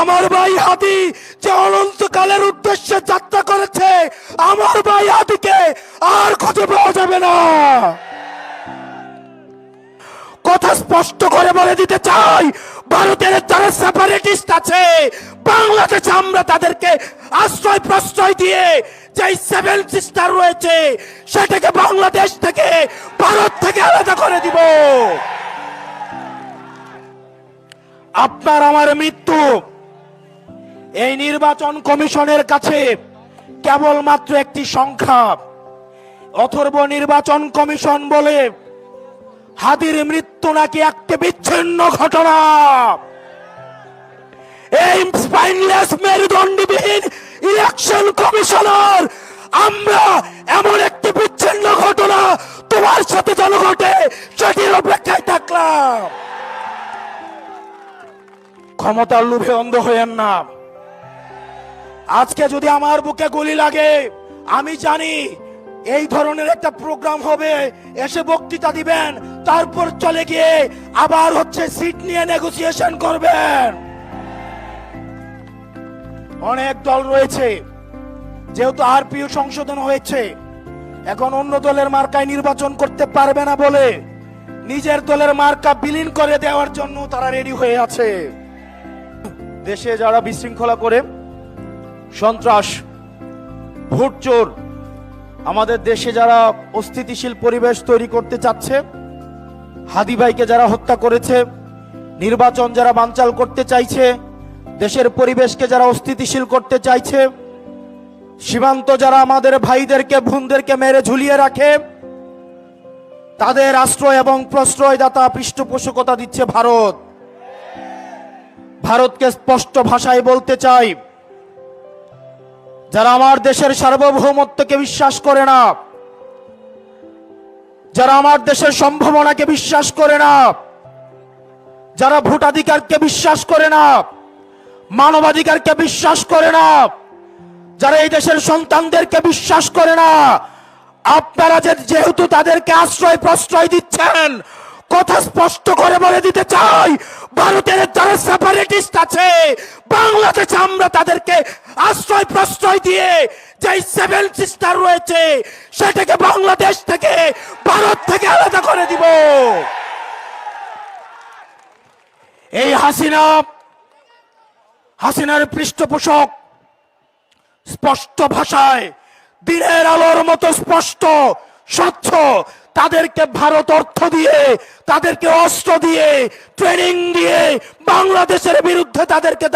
আমার ভাই হাদি যে অনন্তকালের উদ্দেশ্যে যাত্রা করেছে, আমার ভাই হাদিকে আর খুঁজে পাওয়া যাবে না। কথা স্পষ্ট করে বলে দিতে চাই, ভারতের যারা সেপারেটিস্ট আছে বাংলাদেশে আমরা তাদেরকে আশ্রয় প্রশ্রয় দিয়ে যে সেভেন সিস্টার রয়েছে সেটাকে বাংলাদেশ থেকে, ভারত থেকে আলাদা করে দিব। আপনার আমার মৃত্যু এই নির্বাচন কমিশনের কাছে কেবলমাত্র একটি সংখ্যা। অথর্ব নির্বাচন কমিশন বলে হাদির মৃত্যু নাকি একটি বিচ্ছিন্ন ঘটনা। এই স্পাইনলেস মেরুদণ্ডবিহীন ইলেকশন কমিশনার, আমরা এমন একটি বিচ্ছিন্ন ঘটনা তোমার সাথে যেন ঘটে সেটির অপেক্ষায় থাকলাম। ক্ষমতার লোভে অন্ধ হইয়েন না। আজকে যদি আমার বুকে গুলি লাগে, আমি জানি এই ধরনের একটা প্রোগ্রাম হবে, এসে বক্তৃতা দিবেন, তারপর চলে গিয়ে আবার সিট নিয়ে নেগোসিয়েশন করবেন। অনেক দল রয়েছে, যেহেতু আরপিও সংশোধন হয়েছে, এখন অন্য দলের মার্কায় নির্বাচন করতে পারবে না বলে নিজের দলের মার্কা বিলীন করে দেওয়ার জন্য তারা রেডি হয়ে আছে। দেশে যারা বিশৃঙ্খলা করে, সন্ত্রাস, ভোট চোর, আমাদের দেশে যারা অস্থিতিশীল পরিবেশ তৈরি করতে চাচ্ছে, হাদি ভাইকে যারা হত্যা করেছে, নির্বাচন যারা বানচাল করতে চাইছে, দেশের পরিবেশকে যারা অস্থিতিশীল করতে চাইছে, সীমান্ত যারা আমাদের ভাইদেরকে বোনদেরকে মেরে ঝুলিয়ে রাখে, তাদের আশ্রয় এবং প্রশ্রয়দাতা পৃষ্ঠপোষকতা দিচ্ছে ভারত। ভারতকে স্পষ্ট ভাষায় বলতে চাই, যারা আমার দেশের সার্বভৌমত্বকে বিশ্বাস করে না, যারা আমার দেশের সম্ভাবনাকে বিশ্বাস করে না, যারা ভোটাধিকারকে বিশ্বাস করে না, মানবাধিকারকে বিশ্বাস করে না, যারা এই দেশের সন্তানদেরকে বিশ্বাস করে না, আপনারা যেহেতু তাদেরকে আশ্রয় প্রশ্রয় দিচ্ছেন, কথা স্পষ্ট করে বলে দিতে চাই, ভারতের যারা সেপারেটিস্ট আছে বাংলাদেশে আমরা তাদেরকে আশ্রয় প্রশ্রয় দিয়ে যে সেভেন সিস্টার রয়েছে সেটাকে বাংলাদেশ থেকে, ভারত থেকে আলাদা করে দিব। এই হাসিনার পৃষ্ঠপোষক স্পষ্ট ভাষায়, দিনের আলোর মতো স্পষ্ট স্বচ্ছ, তাদেরকে ভারত অর্থ দিয়ে, তাদেরকে অস্ত্র দিয়ে, ট্রেনিং দিয়ে বাংলাদেশের বিরুদ্ধে তাদেরকে